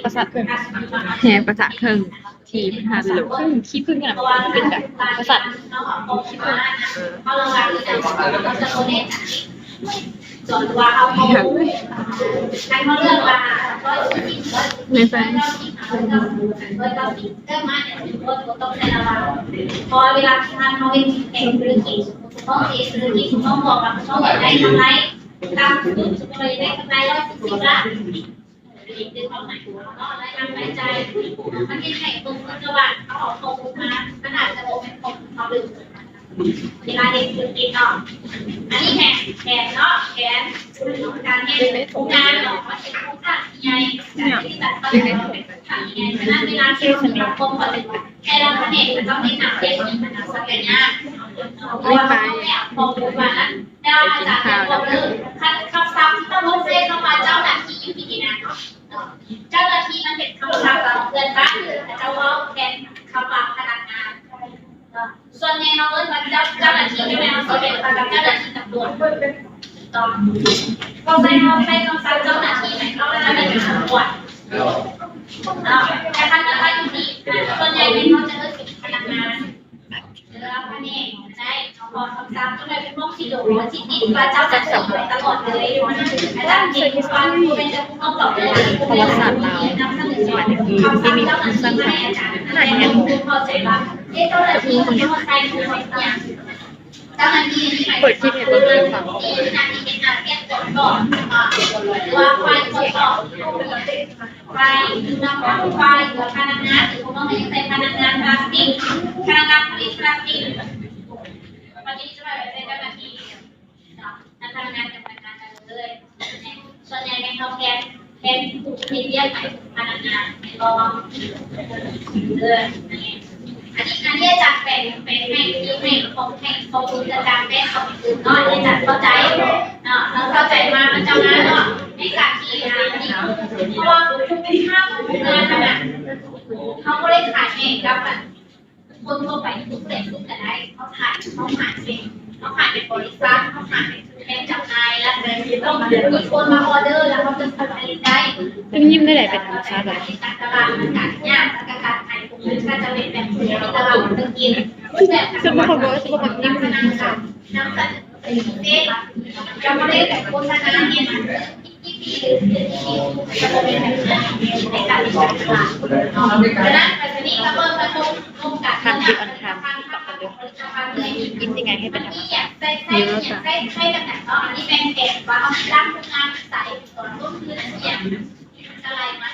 ประสาทเครื่องแหประสาทเครื่องทีมฮัลโหลขี้พึ่งอ่ะมันเป็นแบบประสาทขี้พึ่งจนว่าเอาใครเขาเลือกว่าในใจต้องใช้ระวังพอเวลาทานเขาเป็นแข่งธุรกิจต้องเทธุรกิจต้องบอกว่าต้องได้กำไรตามคุณสมมติได้กำไร140 ล้านดึงเอาไหนก็ได้นำไปใจมันยังไงตรงจังหวะเขาออกตรงมาขนาดจะโอนเป็นคนเขาดึงเวลาเด็กธุรกิจเนาะอันนี้แขนเนาะแขนการเห็นงานเนาะมันเป็นโครงสร้างใหญ่ที่แบบต้องเป็นโครงสร้างใหญ่ฉะนั้นเวลาเชื่อมสังคมก็เป็นแค่เราเห็นมันต้องไม่หนักเด็กมันหนักสักอย่างเพราะว่าเขาเนี่ยพอพูดมาแล้วได้จากการบอกเลยคำศัพท์ที่ต้องลดเส้นเข้ามาเจ้าหน้าที่อยู่ที่นี่นะเจ้าหน้าที่มันเป็นคำศัพท์ของเพื่อนบ้านแต่เจ้าว่าแทนคำว่าพนักงานส่วนใหญ่เราเอิ้นว่าเจ้าหน้าที่ไม่ได้เอาส่วนเป็นกับเจ้าหน้าที่ตำรวจต้องก็ใช้คำศัพท์เจ้าหน้าที่ไหมเขาจะเป็นตำรวจแต่ท่านจะอยู่นี่ส่วนใหญ่เป็นเขาจะเอิ้นเป็นพนักงานพนักงานได้พอคำศัพท์ก็เลยเป็นพวกที่โดนที่ติดว่าเจ้าจะส่งไปตลอดเลยอาจารย์จริงความเป็นจะต้องตอบเลยประวัติศาสตร์เรานำเสนอสอนคำศัพท์เจ้าหน้าที่ให้อาจารย์ไหนเนี่ยเข้าใจว่าเจ้าหน้าที่คนที่เข้าใจคืออย่างเจ้าหน้าที่เปิดคลิปให้เปิดเลยค่ะที่หน้าที่เป็นการแก้ตรวจสอบว่าไฟตรวจสอบไฟคือน้ำไฟหรือพนักงานหรือคุณต้องเป็นพนักงานพลาสติกพนักงานผลิตพลาสติกวันนี้จะไปเป็นเจ้าหน้าที่นักพนักงานกับพนักงานกันเลยส่วนใหญ่เป็นเขาเป็นผู้ที่เรียกพนักงานในกองเลยอันนี้อาจารย์เป็นให้ที่ให้ของคุณอาจารย์เป็นของอื่นเนาะอาจารย์เข้าใจเราเข้าใจมามันจะมาเนาะในการที่อันนี้เพราะว่าคุณเป็นข้าวงานขนาดเขาก็ได้ขายเองกับคนทั่วไปทุกเด็กทุกแต่ได้เขาขายเป็นเขาขายเป็นบริษัทเขาขายเป็นจำหน่ายแล้วต้องมีคนมาออเดอร์แล้วเขาจะผลิตได้ซึ่งยิ้มได้ไหนเป็นธรรมชาติแบบการตลาดการยากการขายพวกนี้ก็จะเป็นแบบในตลาดตะกินแบบซึ่งบางคนบอกว่าบางคนยิ้มเป็นธรรมชาติน้ำสัตว์เด็กจะไม่ได้แบบโฆษณาเนี่ยที่จะเป็นแบบในการตลาดดังนั้นแต่นี้ก็เพิ่มกระตุ้นการทำที่อันทำที่กับกันด้วยยิ้มยังไงให้เป็นธรรมชาตินิ้วใช่แบบไหนก็อันนี้เป็นเก็บว่าเอาล้างงานใส่ก่อนต้นคือเสียงอะไรมา